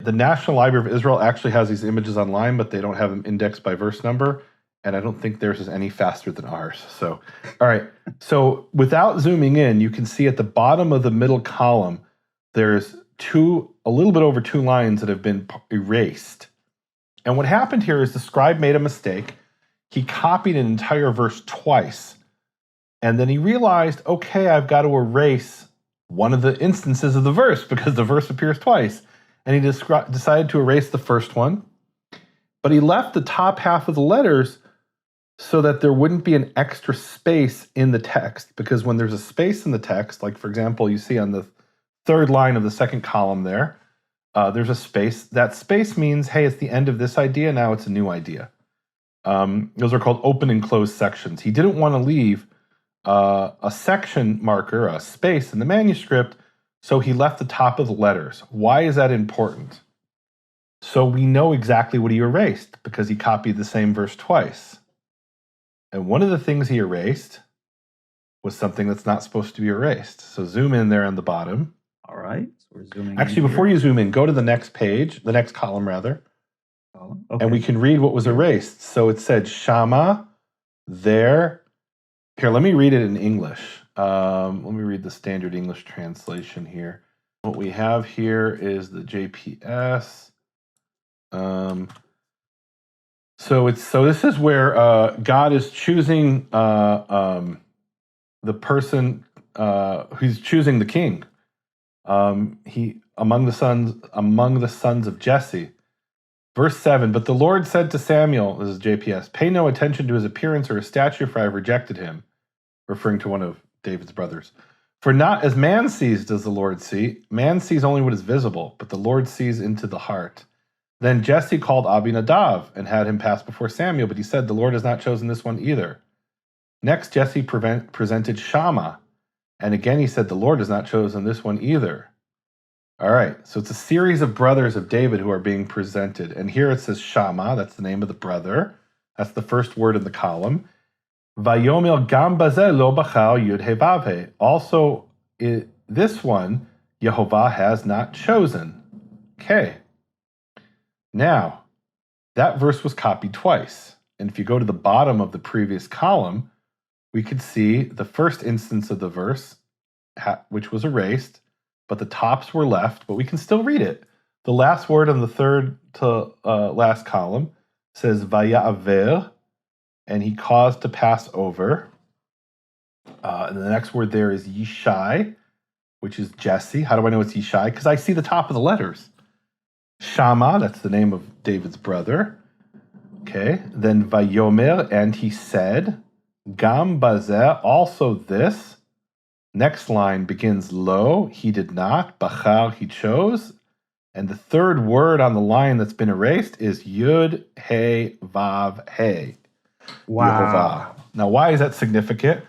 the National Library of Israel actually has these images online, but they don't have them indexed by verse number. And I don't think theirs is any faster than ours. So, all right. So without zooming in, you can see at the bottom of the middle column, there's a little bit over 2 lines that have been erased. And what happened here is the scribe made a mistake. He copied an entire verse twice. And then he realized, okay, I've got to erase one of the instances of the verse because the verse appears twice. And he decided to erase the first one. But he left the top half of the letters so that there wouldn't be an extra space in the text. Because when there's a space in the text, like for example, you see on the 3rd line of the 2nd column there's a space. That space means, hey, it's the end of this idea, now it's a new idea. Those are called open and closed sections. He didn't want to leave a section marker, a space in the manuscript, so he left the top of the letters. Why is that important? So we know exactly what he erased, because he copied the same verse twice. And one of the things he erased was something that's not supposed to be erased. So zoom in there on the bottom. All right. So we're zooming in. Actually, before you zoom in, go to the next page, the next column rather. Okay. And we can read what was erased. So it said Shama, there. Here, let me read it in English. Let me read the standard English translation here. What we have here is the JPS. So this is where God is choosing the person who's choosing the king. He among the sons of Jesse. Verse 7, but the Lord said to Samuel, this is JPS, pay no attention to his appearance or his stature, for I have rejected him, referring to one of David's brothers. For not as man sees does the Lord see. Man sees only what is visible, but the Lord sees into the heart. Then Jesse called Abinadab and had him pass before Samuel, but he said, the Lord has not chosen this one either. Next, Jesse presented Shammah, and again he said, the Lord has not chosen this one either. All right, so it's a series of brothers of David who are being presented. And here it says Shammah, that's the name of the brother. That's the first word in the column. Vayomel gam bazeh lo bachal yud he vav he. Also, this one, Yehovah has not chosen. Okay. Now, that verse was copied twice. And if you go to the bottom of the previous column, we could see the first instance of the verse, which was erased, but the tops were left, but we can still read it. The last word on the 3rd to last column says Vaya'aver, and he caused to pass over. And the next word there is Yishai, which is Jesse. How do I know it's Yishai? Because I see the top of the letters. Shammah, that's the name of David's brother. Okay, then Vayomer, and he said, Gam bazeh, also this. Next line begins lo, he did not, bachar, he chose. And the third word on the line that's been erased is yud, he, vav, he. Wow. Yehovah. Now, why is that significant?